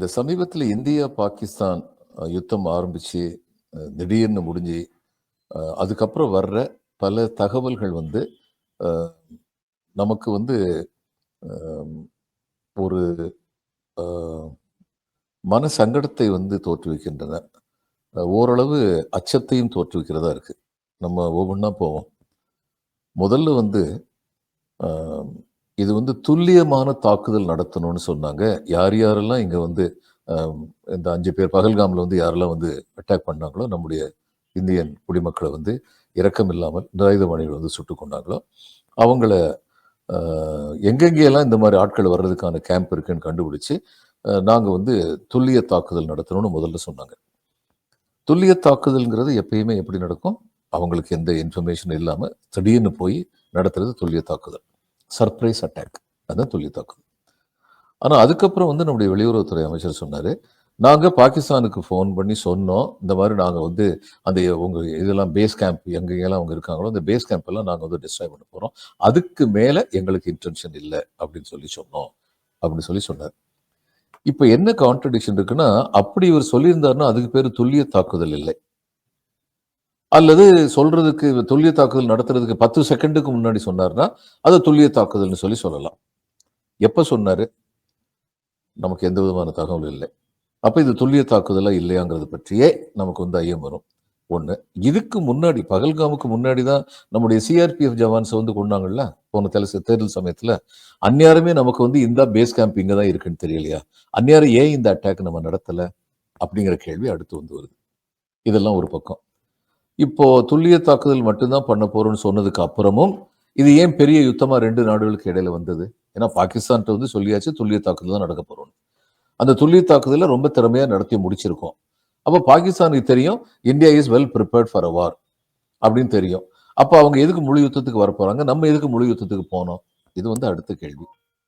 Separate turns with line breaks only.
இந்த சமீபத்தில் இந்தியா பாகிஸ்தான் யுத்தம் ஆரம்பிச்சு திடீர்னு முடிஞ்சு அதுக்கப்புறம் வர்ற பல தகவல்கள் வந்து அஹ், நமக்கு வந்து அஹ், ஒரு அஹ், மன சங்கடத்தை வந்து தோற்றுவிக்கின்றன. ஓரளவு அச்சத்தையும் தோற்றுவிக்கிறதா இருக்கு. நம்ம ஒவ்வொன்றா போவோம். முதல்ல வந்து அஹ், இது வந்து துல்லியமான தாக்குதல் நடத்தணும்னு சொன்னாங்க. யார் யாரெல்லாம் இங்க வந்து அஹ், இந்த 5 பேர் பகல்காமில் வந்து யாரெல்லாம் வந்து அட்டாக் பண்ணாங்களோ, நம்முடைய இந்தியன் குடிமக்களை வந்து இரக்கம் இல்லாமல் நிராயுதபாணிகள் வந்து சுட்டுக் கொண்டாங்களோ, அவங்கள எங்கெங்கெல்லாம் இந்த மாதிரி ஆட்கள் வர்றதுக்கான கேம்ப் இருக்குன்னு கண்டுபிடிச்சு நாங்கள் வந்து துல்லிய தாக்குதல் நடத்தணும்னு முதல்ல சொன்னாங்க. துல்லிய தாக்குதல்ங்கிறது எப்பயுமே எப்படி நடக்கும்? அவங்களுக்கு எந்த இன்ஃபர்மேஷன் இல்லாமல் திடீர்னு போய் நடத்துறது துல்லிய தாக்குதல். சர்ப்ரைஸ் அட்டாக், அதுதான் துல்லிய தாக்குதல். ஆனால் அதுக்கப்புறம் வந்து நம்முடைய வெளியுறவுத்துறை அமைச்சர் சொன்னார், நாங்கள் பாகிஸ்தானுக்கு ஃபோன் பண்ணி சொன்னோம், இந்த மாதிரி நாங்கள் வந்து அந்த உங்கள் இதெல்லாம் பேஸ் கேம்ப் எங்கெங்கெல்லாம் அவங்க இருக்காங்களோ அந்த பேஸ் கேம்ப் எல்லாம் நாங்கள் வந்து டிஸ்ட்ராய் பண்ண போகிறோம், அதுக்கு மேலே எங்களுக்கு இன்டென்ஷன் இல்லை அப்படின்னு சொல்லி சொன்னோம் அப்படின்னு சொல்லி சொன்னார். இப்போ என்ன கான்ட்ரடிக்ஷன் இருக்குன்னா, அப்படி இவர் சொல்லியிருந்தாருன்னா அதுக்கு பேர் துல்லிய தாக்குதல் இல்லை. அல்லது சொல்றதுக்கு துல்லிய தாக்குதல் நடத்துறதுக்கு 10 செகண்டுக்கு முன்னாடி சொன்னார்னா அதை துல்லிய தாக்குதல்னு சொல்லி சொல்லலாம். எப்போ சொன்னாரு? நமக்கு எந்த விதமான தகவல் இல்லை. அப்போ இது துல்லிய தாக்குதலா இல்லையாங்கிறது பற்றியே நமக்கு வந்து ஐயம் வரும். ஒன்று. இதுக்கு முன்னாடி பகல்காமுக்கு முன்னாடி தான் நம்முடைய சிஆர்பிஎஃப் ஜவான்ஸை வந்து கொண்டாங்கல்ல போன தேர்தல் சமயத்தில். அந்நேரமே நமக்கு வந்து இந்த பேஸ் கேம்ப் இங்கே தான் இருக்குன்னு தெரியலையா? அந்நேரம் ஏன் இந்த அட்டாக் நம்ம நடத்தலை அப்படிங்கிற கேள்வி அடுத்து வந்து வருது. இதெல்லாம் ஒரு பக்கம். இப்போ துல்லிய தாக்குதல் மட்டும்தான் பண்ண போறோம்னு சொன்னதுக்கு அப்புறமும் இது ஏன் பெரிய யுத்தமா 2 நாடுகளுக்கு இடையில வந்தது? ஏன்னா பாகிஸ்தான்கிட்ட வந்து சொல்லியாச்சு துல்லிய தாக்குதல் தான் நடக்க போறோம். அந்த துல்லிய தாக்குதலை ரொம்ப திறமையா நடத்தி முடிச்சிருக்கோம். அப்போ பாகிஸ்தானுக்கு தெரியும் India is well prepared for a war அப்படின்னு தெரியும். அப்போ அவங்க எதுக்கு முழு யுத்தத்துக்கு வர போறாங்க? நம்ம எதுக்கு முழு யுத்தத்துக்கு போனோம்? இது வந்து அடுத்த கேள்வி.